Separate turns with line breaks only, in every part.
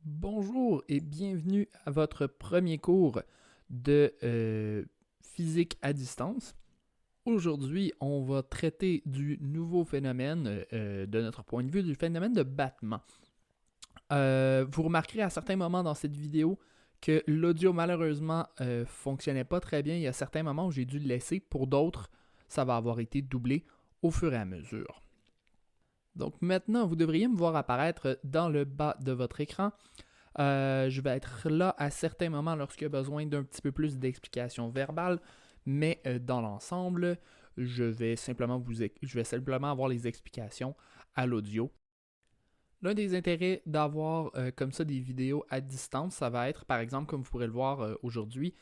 Bonjour et bienvenue à votre premier cours de physique à distance. Aujourd'hui, on va traiter du nouveau phénomène, de notre point de vue, du phénomène de battement. Vous remarquerez à certains moments dans cette vidéo que l'audio malheureusement fonctionnait pas très bien. Il y a certains moments où j'ai dû le laisser. Pour d'autres, ça va avoir été doublé au fur et à mesure. Donc maintenant, vous devriez me voir apparaître dans le bas de votre écran. Je vais être là à certains moments lorsqu'il y a besoin d'un petit peu plus d'explications verbales, mais dans l'ensemble, je vais simplement avoir les explications à l'audio. L'un des intérêts d'avoir comme ça des vidéos à distance, ça va être, par exemple, comme vous pourrez le voir aujourd'hui,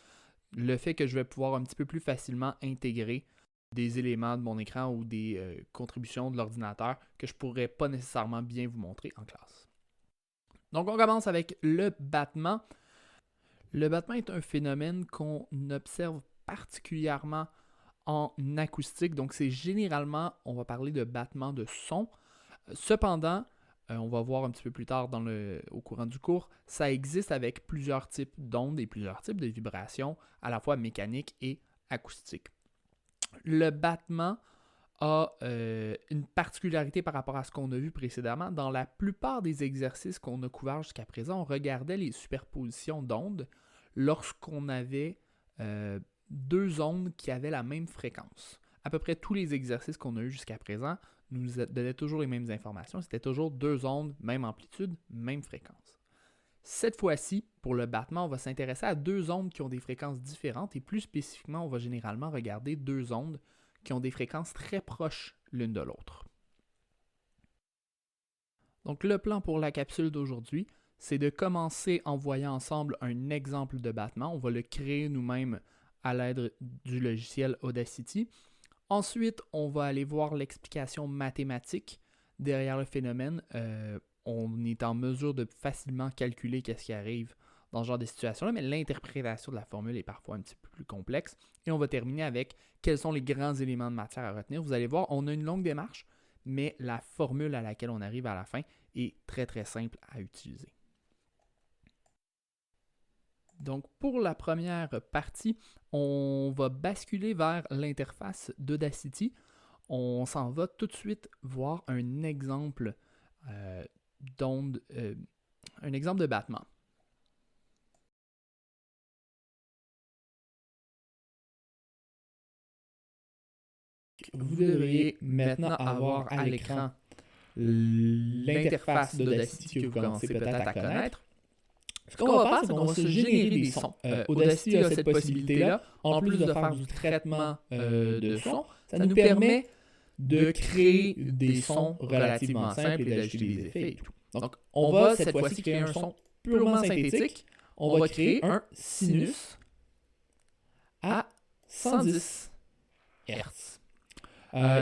le fait que je vais pouvoir un petit peu plus facilement intégrer des éléments de mon écran ou des contributions de l'ordinateur que je ne pourrais pas nécessairement bien vous montrer en classe. Donc on commence avec le battement. Le battement est un phénomène qu'on observe particulièrement en acoustique, donc c'est généralement, on va parler de battement de son. Cependant, on va voir un petit peu plus tard au courant du cours, ça existe avec plusieurs types d'ondes et plusieurs types de vibrations, à la fois mécaniques et acoustiques. Le battement a une particularité par rapport à ce qu'on a vu précédemment. Dans la plupart des exercices qu'on a couverts jusqu'à présent, on regardait les superpositions d'ondes lorsqu'on avait deux ondes qui avaient la même fréquence. À peu près tous les exercices qu'on a eus jusqu'à présent nous donnaient toujours les mêmes informations. C'était toujours deux ondes, même amplitude, même fréquence. Cette fois-ci, pour le battement, on va s'intéresser à deux ondes qui ont des fréquences différentes et plus spécifiquement, on va généralement regarder deux ondes qui ont des fréquences très proches l'une de l'autre. Donc le plan pour la capsule d'aujourd'hui, c'est de commencer en voyant ensemble un exemple de battement. On va le créer nous-mêmes à l'aide du logiciel Audacity. Ensuite, on va aller voir l'explication mathématique derrière le phénomène. On est en mesure de facilement calculer qu'est-ce qui arrive dans ce genre de situation-là, mais l'interprétation de la formule est parfois un petit peu plus complexe. Et on va terminer avec quels sont les grands éléments de matière à retenir. Vous allez voir, on a une longue démarche, mais la formule à laquelle on arrive à la fin est très très simple à utiliser. Donc pour la première partie, on va basculer vers l'interface d'Audacity. On s'en va tout de suite voir un exemple d'onde, un exemple de battement. Vous devriez maintenant avoir à l'écran l'interface d'Audacity que vous commencez peut-être à connaître. Ce qu'on va faire, c'est qu'on va se générer des sons. Audacity a cette possibilité-là, en plus de faire du traitement de son, ça nous permet de créer des sons relativement simples et d'ajouter des effets et tout. Donc, on va cette fois-ci créer un son purement synthétique. On va créer un sinus à 110 Hz.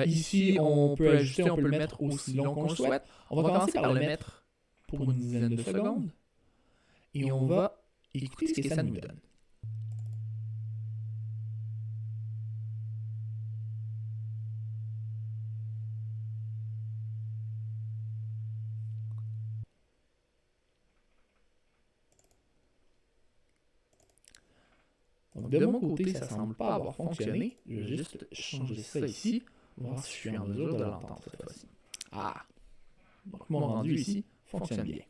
Ici, on peut ajuster, on peut le mettre aussi long qu'on le souhaite. On va commencer par le mettre pour une dizaine de secondes et on va écouter ce que ça nous donne. Donc, de mon côté, ça ne semble pas avoir fonctionné. Je vais juste changer ça ici, voir si je suis en mesure de l'entendre cette fois-ci. Ah! Donc, mon rendu ici fonctionne bien.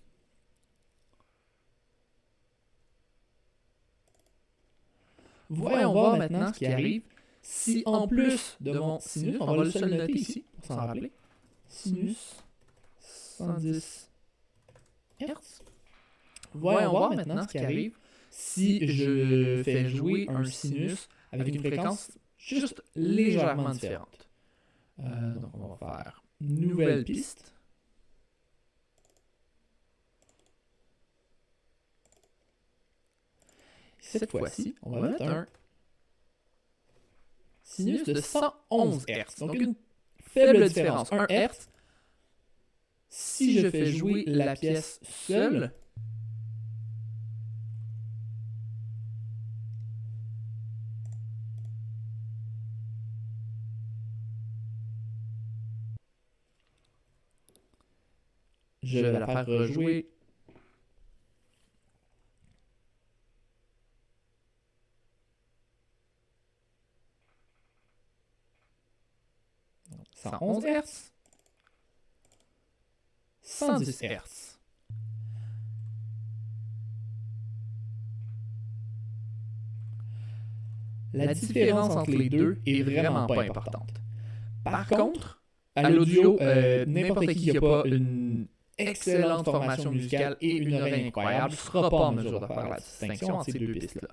Voyons voir maintenant ce qui arrive si en plus de mon sinus, on va le noter ici, pour s'en rappeler, sinus 110 Hz. Voyons voir maintenant ce qui arrive si je fais jouer un sinus avec une fréquence juste légèrement différente. Donc on va faire nouvelle piste. Cette fois-ci, on va mettre un sinus de 111 Hz. Donc une faible différence. 1 Hz. Si je fais jouer la pièce seule, je vais la faire rejouer 111 Hz, 110 Hz. La différence entre les deux est vraiment pas importante. Par contre, à l'audio, n'importe qui n'a pas une excellente formation musicale et une oreille incroyable ne sera pas en mesure de faire la distinction entre ces deux pistes-là.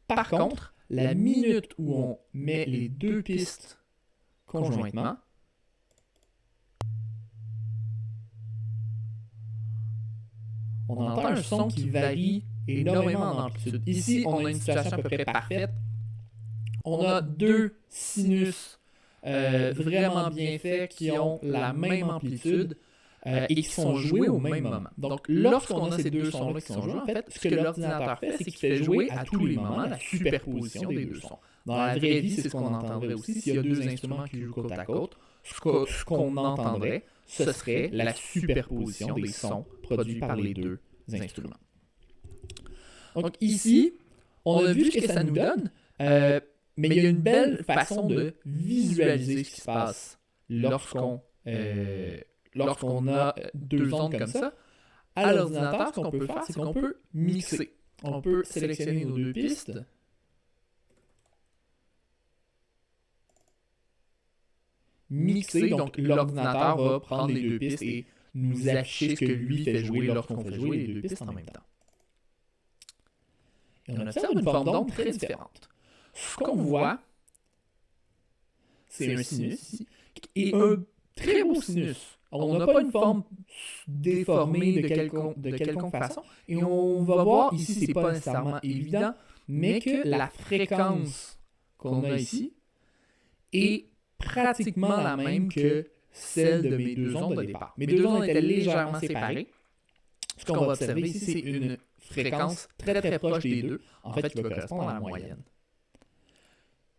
Par contre, la minute où on met les deux pistes conjointement, on entend un son qui varie énormément en amplitude. Ici, on a une situation à peu près parfaite. On a deux sinus vraiment bien faits qui ont la même amplitude et qui sont joués au même moment. Donc, lorsqu'on a ces deux sons-là qui sont joués, en fait, ce que l'ordinateur fait, c'est qu'il fait jouer à tous les moments la superposition des deux sons. Dans la vraie vie, c'est ce qu'on entendrait aussi. S'il y a deux instruments qui jouent côte à côte, ce qu'on entendrait, ce serait la superposition des sons produits par les deux instruments. Donc ici, on a vu ce que ça nous donne, mais il y a une belle façon de visualiser ce qui se passe lorsqu'on a deux ondes comme ça. À l'ordinateur, ce qu'on peut faire, c'est qu'on peut mixer. On peut sélectionner nos deux pistes. Mixer, donc l'ordinateur va prendre les deux pistes et nous afficher ce que lui fait jouer lorsqu'on fait jouer les deux pistes en même temps. Et on observe une forme d'onde très différente. Ce qu'on voit, c'est un sinus ici, et un très beau sinus. On n'a pas une forme déformée de quelconque façon, et on va voir, ici c'est pas nécessairement évident, mais que la fréquence qu'on a ici est pratiquement la même que celle de mes deux ondes de départ. Mes deux ondes étaient légèrement séparées. Ce qu'on va observer ici, c'est une fréquence très très proche des deux, en fait qui va correspondre à la moyenne.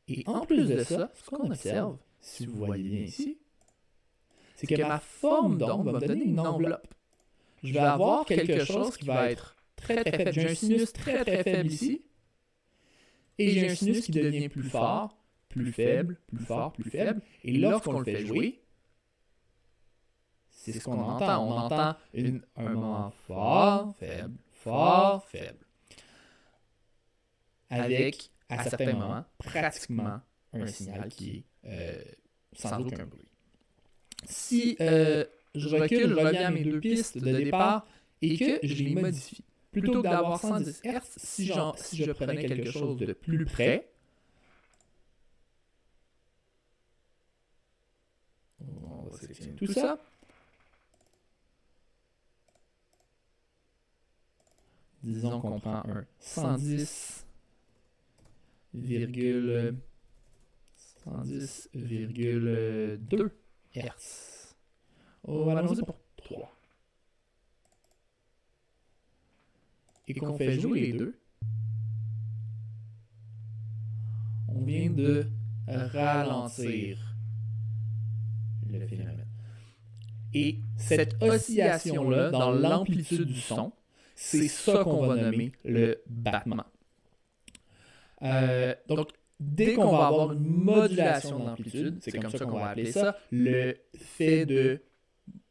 Et en plus de ça, ce qu'on observe, si vous voyez bien ici, c'est que ma forme d'onde va me donner une enveloppe. Je vais avoir quelque chose qui va être très très faible. J'ai un sinus très très faible ici, et j'ai un sinus qui devient plus fort, plus faible, plus fort, plus faible, et lorsqu'on le fait jouer, c'est ce qu'on entend. On entend un moment fort, faible, avec, à certains moments, pratiquement un signal qui est sans aucun bruit. Si je recule, je reviens à mes deux pistes de départ et que je les modifie, plutôt que d'avoir 110 Hz, si je prenais quelque chose de plus près, on va sélectionner tout ça. Disons qu'on prend un 110,2 Hz. Allons-y pour 3. Et qu'on fait jouer les deux, on vient de ralentir le phénomène. Et cette oscillation-là, dans l'amplitude du son, c'est ça qu'on va nommer le battement. Donc, dès qu'on va avoir une modulation d'amplitude, c'est comme ça qu'on va appeler ça, le fait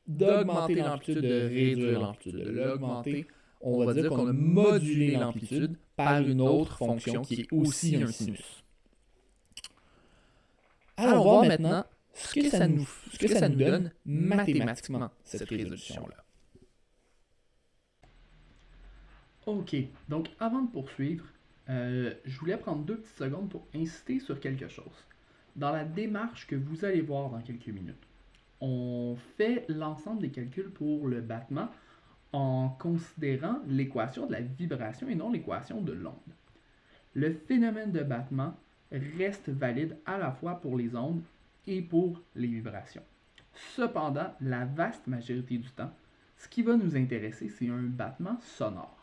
d'augmenter l'amplitude, de réduire l'amplitude, de l'augmenter, on va dire qu'on a modulé l'amplitude par une autre fonction qui est aussi un sinus. Allons voir maintenant ce que ça nous donne mathématiquement, cette résolution-là. Ok, donc avant de poursuivre, je voulais prendre 2 petites secondes pour insister sur quelque chose. Dans la démarche que vous allez voir dans quelques minutes, on fait l'ensemble des calculs pour le battement en considérant l'équation de la vibration et non l'équation de l'onde. Le phénomène de battement reste valide à la fois pour les ondes et pour les vibrations. Cependant, la vaste majorité du temps, ce qui va nous intéresser, c'est un battement sonore.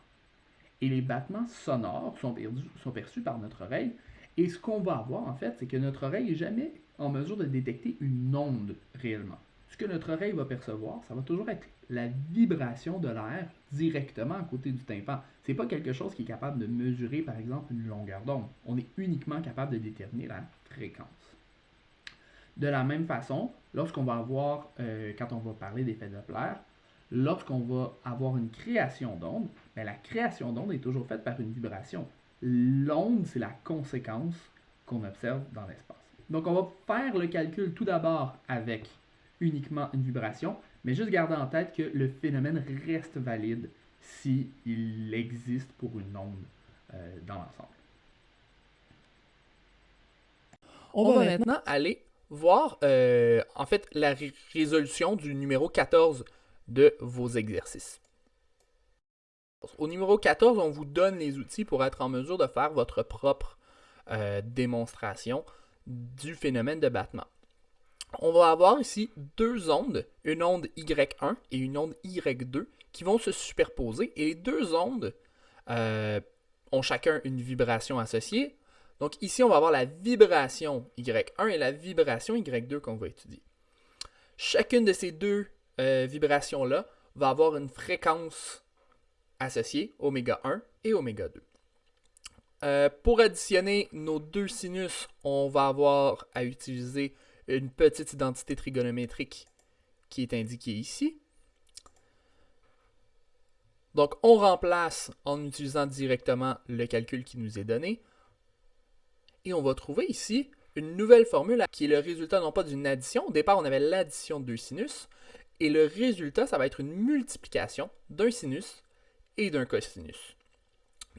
Et les battements sonores sont perçus par notre oreille. Et ce qu'on va avoir, en fait, c'est que notre oreille n'est jamais en mesure de détecter une onde réellement. Ce que notre oreille va percevoir, ça va toujours être la vibration de l'air directement à côté du tympan. Ce n'est pas quelque chose qui est capable de mesurer, par exemple, une longueur d'onde. On est uniquement capable de déterminer la fréquence. De la même façon, lorsqu'on va avoir, quand on va parler d'effet Doppler, lorsqu'on va avoir une création d'onde, ben la création d'onde est toujours faite par une vibration. L'onde, c'est la conséquence qu'on observe dans l'espace. Donc, on va faire le calcul tout d'abord avec uniquement une vibration, mais juste garder en tête que le phénomène reste valide s'il existe pour une onde dans l'ensemble. On va maintenant aller voir en fait la résolution du numéro 14 de vos exercices. Au numéro 14, on vous donne les outils pour être en mesure de faire votre propre démonstration du phénomène de battement. On va avoir ici deux ondes, une onde Y1 et une onde Y2, qui vont se superposer. Et les deux ondes ont chacun une vibration associée. Donc ici, on va avoir la vibration Y1 et la vibration Y2 qu'on va étudier. Chacune de ces deux vibrations-là va avoir une fréquence associée, oméga 1 et oméga 2. Pour additionner nos deux sinus, on va avoir à utiliser une petite identité trigonométrique qui est indiquée ici. Donc, on remplace en utilisant directement le calcul qui nous est donné. Et on va trouver ici une nouvelle formule qui est le résultat non pas d'une addition. Au départ, on avait l'addition de deux sinus. Et le résultat, ça va être une multiplication d'un sinus et d'un cosinus.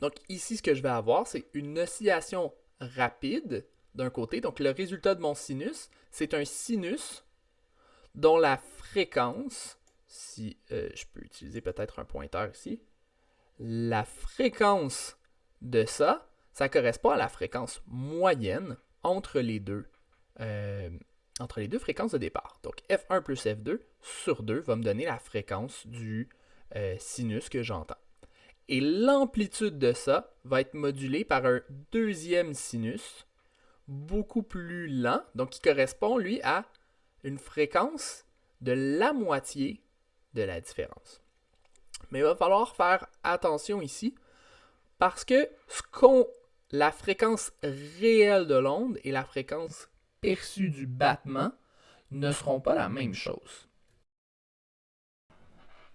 Donc ici, ce que je vais avoir, c'est une oscillation rapide d'un côté. Donc le résultat de mon sinus, c'est un sinus dont la fréquence, si je peux utiliser peut-être un pointeur ici, la fréquence de ça, ça correspond à la fréquence moyenne entre les deux fréquences de départ. Donc F1 plus F2 sur 2 va me donner la fréquence du sinus que j'entends. Et l'amplitude de ça va être modulée par un deuxième sinus beaucoup plus lent, donc qui correspond, lui, à une fréquence de la moitié de la différence. Mais il va falloir faire attention ici, parce que la fréquence réelle de l'onde et la fréquence perçue du battement ne seront pas la même chose.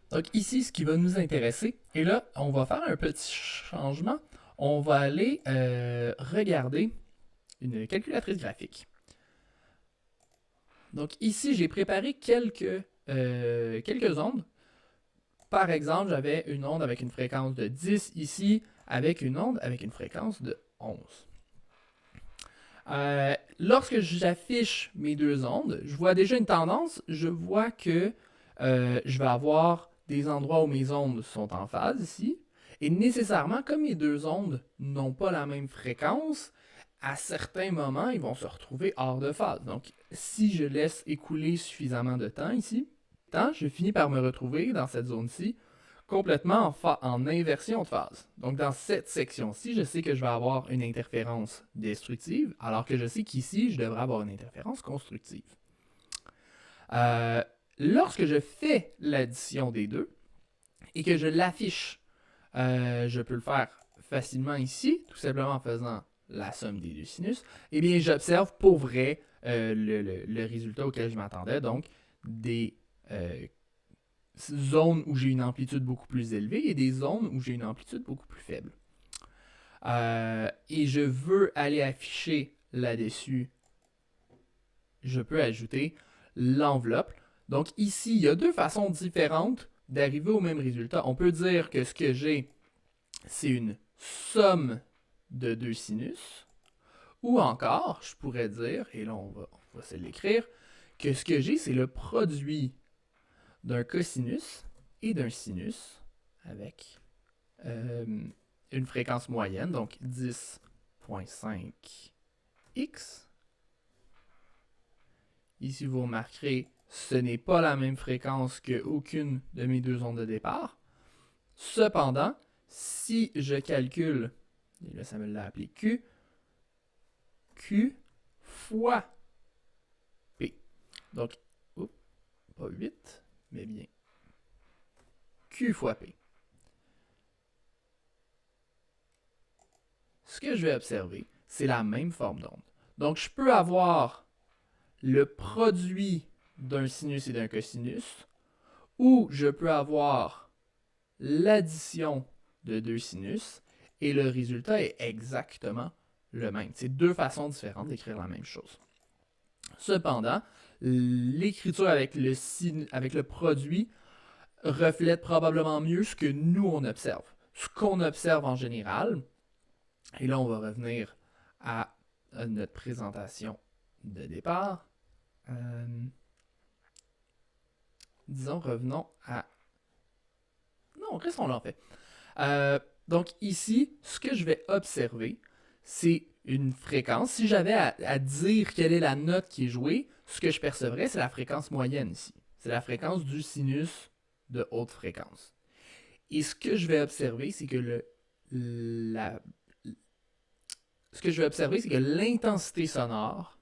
Donc ici, ce qui va nous intéresser, et là, on va faire un petit changement. On va aller regarder une calculatrice graphique. Donc ici, j'ai préparé quelques ondes. Par exemple, j'avais une onde avec une fréquence de 10 ici, avec une onde avec une fréquence de 11. Lorsque j'affiche mes deux ondes, je vois déjà une tendance. Je vois que je vais avoir des endroits où mes ondes sont en phase ici. Et nécessairement, comme mes deux ondes n'ont pas la même fréquence, à certains moments, ils vont se retrouver hors de phase. Donc, si je laisse écouler suffisamment de temps ici, je finis par me retrouver dans cette zone-ci complètement en inversion de phase. Donc, dans cette section-ci, je sais que je vais avoir une interférence destructive, alors que je sais qu'ici, je devrais avoir une interférence constructive. Lorsque je fais l'addition des deux et que je l'affiche, je peux le faire facilement ici, tout simplement en faisant la somme des deux sinus, eh bien j'observe pour vrai le résultat auquel je m'attendais, donc des zones où j'ai une amplitude beaucoup plus élevée et des zones où j'ai une amplitude beaucoup plus faible. Et je veux aller afficher là-dessus, je peux ajouter l'enveloppe. Donc ici, il y a deux façons différentes d'arriver au même résultat. On peut dire que ce que j'ai, c'est une somme de deux sinus. Ou encore, je pourrais dire, et là on va se l'écrire, que ce que j'ai, c'est le produit d'un cosinus et d'un sinus avec une fréquence moyenne, donc 10.5x. Ici, vous remarquerez, ce n'est pas la même fréquence qu'aucune de mes deux ondes de départ. Cependant, si je calcule, et là ça me l'a appelé Q fois P. Donc, pas 8, mais bien Q fois P. Ce que je vais observer, c'est la même forme d'onde. Donc, je peux avoir le produit d'un sinus et d'un cosinus, ou je peux avoir l'addition de deux sinus et le résultat est exactement le même. C'est deux façons différentes d'écrire la même chose. Cependant, l'écriture avec le produit reflète probablement mieux ce que nous on observe. Ce qu'on observe en général, et là on va revenir à notre présentation de départ. Disons, revenons à... Non, restons là en fait. Donc ici, ce que je vais observer, c'est une fréquence. Si j'avais à dire quelle est la note qui est jouée, ce que je percevrais, c'est la fréquence moyenne ici. C'est la fréquence du sinus de haute fréquence. Et ce que je vais observer, c'est que l'intensité sonore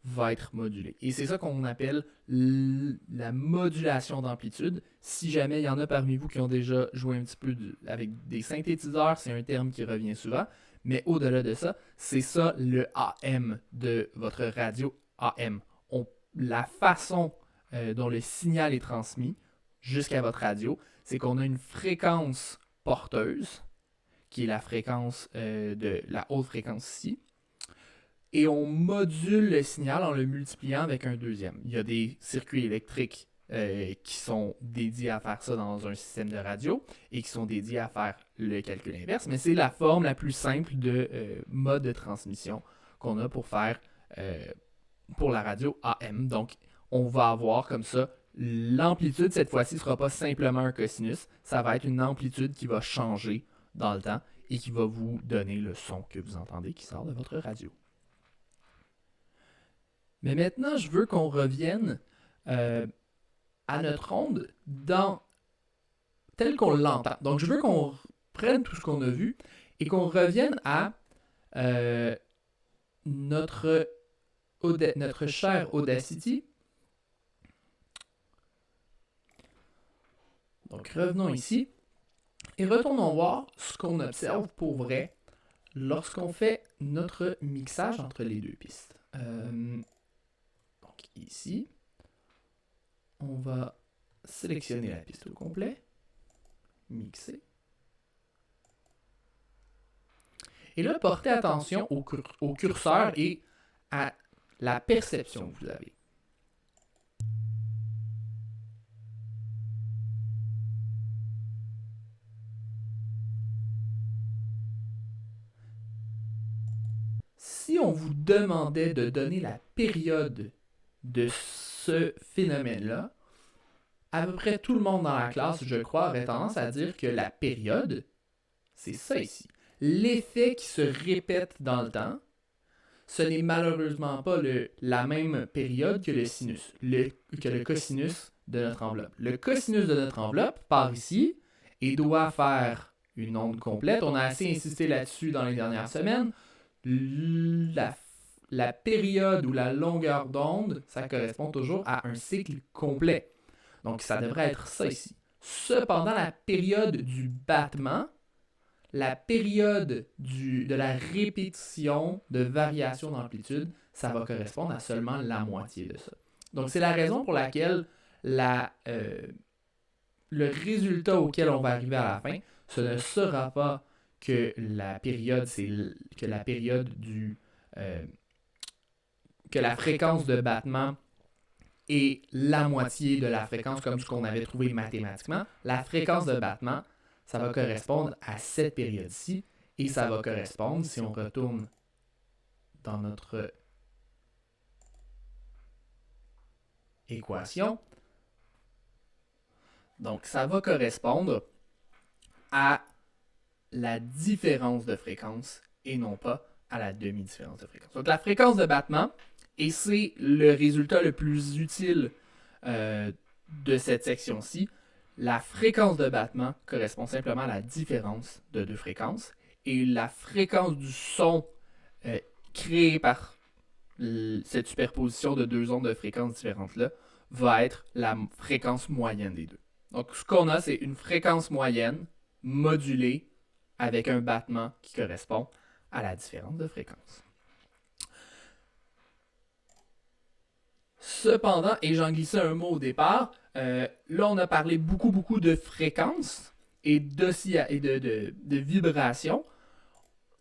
va être modulée. Et c'est ça qu'on appelle la modulation d'amplitude. Si jamais il y en a parmi vous qui ont déjà joué un petit peu avec des synthétiseurs, c'est un terme qui revient souvent. Mais au-delà de ça, c'est ça le AM de votre radio AM. La façon dont le signal est transmis jusqu'à votre radio, c'est qu'on a une fréquence porteuse, qui est la fréquence de la haute fréquence ici, et on module le signal en le multipliant avec un deuxième. Il y a des circuits électriques qui sont dédiés à faire ça dans un système de radio et qui sont dédiés à faire le calcul inverse, mais c'est la forme la plus simple de mode de transmission qu'on a pour faire pour la radio AM. Donc, on va avoir comme ça, l'amplitude cette fois-ci ne sera pas simplement un cosinus, ça va être une amplitude qui va changer dans le temps et qui va vous donner le son que vous entendez qui sort de votre radio. Mais maintenant, je veux qu'on revienne à notre onde tel qu'on l'entend. Donc, je veux qu'on prenne tout ce qu'on a vu et qu'on revienne à notre chère Audacity. Donc, revenons ici et retournons voir ce qu'on observe pour vrai lorsqu'on fait notre mixage entre les deux pistes. Donc ici, on va sélectionner la piste au complet, mixer. Et là, portez attention au curseur et à la perception que vous avez. Si on vous demandait de donner la période de ce phénomène-là, à peu près tout le monde dans la classe, je crois, aurait tendance à dire que la période, c'est ça ici. L'effet qui se répète dans le temps, ce n'est malheureusement pas la même période que le sinus, que le cosinus de notre enveloppe. Le cosinus de notre enveloppe part ici et doit faire une onde complète. On a assez insisté là-dessus dans les dernières semaines. La période ou la longueur d'onde, ça correspond toujours à un cycle complet. Donc, ça devrait être ça ici. Cependant, la période du battement, la période de la répétition de variation d'amplitude, ça va correspondre à seulement la moitié de ça. Donc, c'est la raison pour laquelle le résultat auquel on va arriver à la fin, ce ne sera pas que la période, que la fréquence de battement est la moitié de la fréquence comme ce qu'on avait trouvé mathématiquement. La fréquence de battement, ça va correspondre à cette période-ci et ça va correspondre, si on retourne dans notre équation, donc ça va correspondre à la différence de fréquence et non pas à la demi-différence de fréquence. Donc la fréquence de battement, et c'est le résultat le plus utile de cette section-ci, la fréquence de battement correspond simplement à la différence de deux fréquences et la fréquence du son créée par cette superposition de deux ondes de fréquences différentes-là va être la fréquence moyenne des deux. Donc ce qu'on a, c'est une fréquence moyenne modulée avec un battement qui correspond à la différence de fréquence. Cependant, et j'en glissais un mot au départ, là on a parlé beaucoup de fréquences et de vibrations.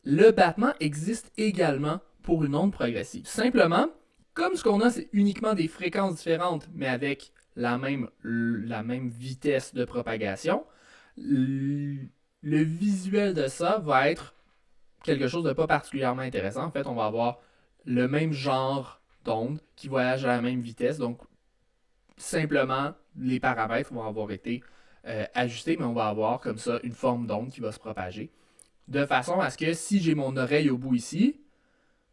Le battement existe également pour une onde progressive. Simplement, comme ce qu'on a, c'est uniquement des fréquences différentes, mais avec la même vitesse de propagation, le visuel de ça va être quelque chose de pas particulièrement intéressant. En fait, on va avoir le même genre d'onde qui voyage à la même vitesse. Donc, simplement, les paramètres vont avoir été ajustés, mais on va avoir comme ça une forme d'onde qui va se propager. De façon à ce que si j'ai mon oreille au bout ici,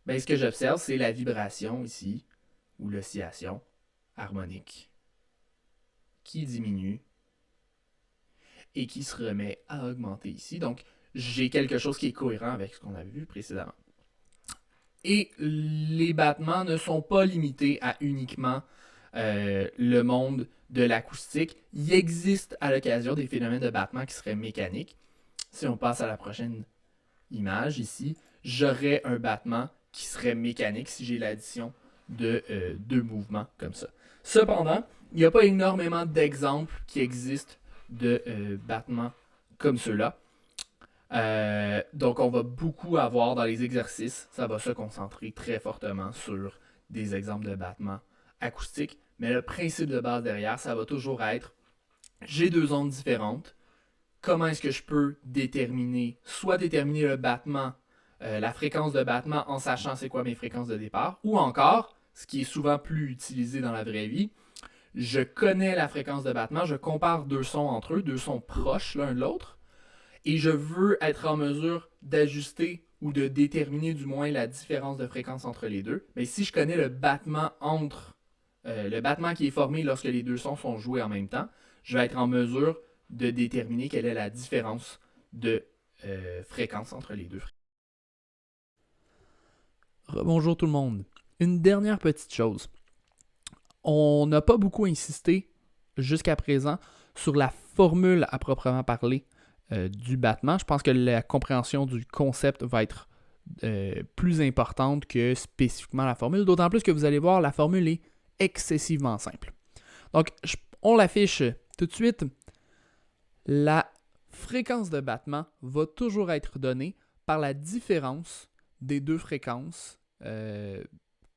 ben, ce que j'observe, c'est la vibration ici, ou l'oscillation harmonique, qui diminue et qui se remet à augmenter ici. Donc, j'ai quelque chose qui est cohérent avec ce qu'on avait vu précédemment. Et les battements ne sont pas limités à uniquement le monde de l'acoustique. Il existe à l'occasion des phénomènes de battement qui seraient mécaniques. Si on passe à la prochaine image ici, j'aurais un battement qui serait mécanique si j'ai l'addition de deux mouvements comme ça. Cependant, il n'y a pas énormément d'exemples qui existent de battements comme ceux-là. Donc, on va beaucoup avoir dans les exercices, ça va se concentrer très fortement sur des exemples de battements acoustiques. Mais le principe de base derrière, ça va toujours être, j'ai deux ondes différentes. Comment est-ce que je peux déterminer le battement, la fréquence de battement en sachant c'est quoi mes fréquences de départ, ou encore, ce qui est souvent plus utilisé dans la vraie vie, je connais la fréquence de battement, je compare deux sons entre eux, deux sons proches l'un de l'autre, et je veux être en mesure d'ajuster ou de déterminer du moins la différence de fréquence entre les deux. Mais si je connais le battement le battement qui est formé lorsque les deux sons sont joués en même temps, je vais être en mesure de déterminer quelle est la différence de fréquence entre les deux. Bonjour tout le monde. Une dernière petite chose. On n'a pas beaucoup insisté jusqu'à présent sur la formule à proprement parler du battement. Je pense que la compréhension du concept va être plus importante que spécifiquement la formule, d'autant plus que vous allez voir, la formule est excessivement simple. Donc, on l'affiche tout de suite. La fréquence de battement va toujours être donnée par la différence des deux fréquences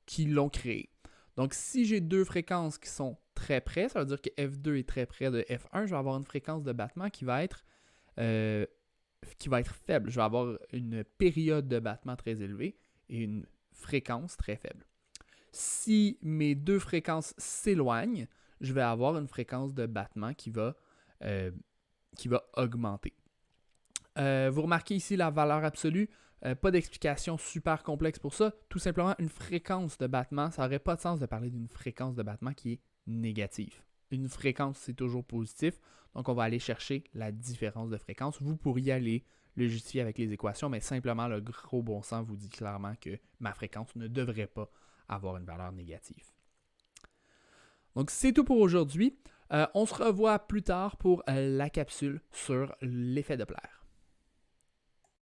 qui l'ont créée. Donc, si j'ai deux fréquences qui sont très près, ça veut dire que F2 est très près de F1, je vais avoir une fréquence de battement qui va être faible. Je vais avoir une période de battement très élevée et une fréquence très faible. Si mes deux fréquences s'éloignent, je vais avoir une fréquence de battement qui va augmenter. Vous remarquez ici la valeur absolue. Pas d'explication super complexe pour ça. Tout simplement, une fréquence de battement, ça n'aurait pas de sens de parler d'une fréquence de battement qui est négative. Une fréquence, c'est toujours positif. Donc, on va aller chercher la différence de fréquence. Vous pourriez aller le justifier avec les équations, mais simplement, le gros bon sens vous dit clairement que ma fréquence ne devrait pas avoir une valeur négative. Donc, c'est tout pour aujourd'hui. On se revoit plus tard pour la capsule sur l'effet Doppler.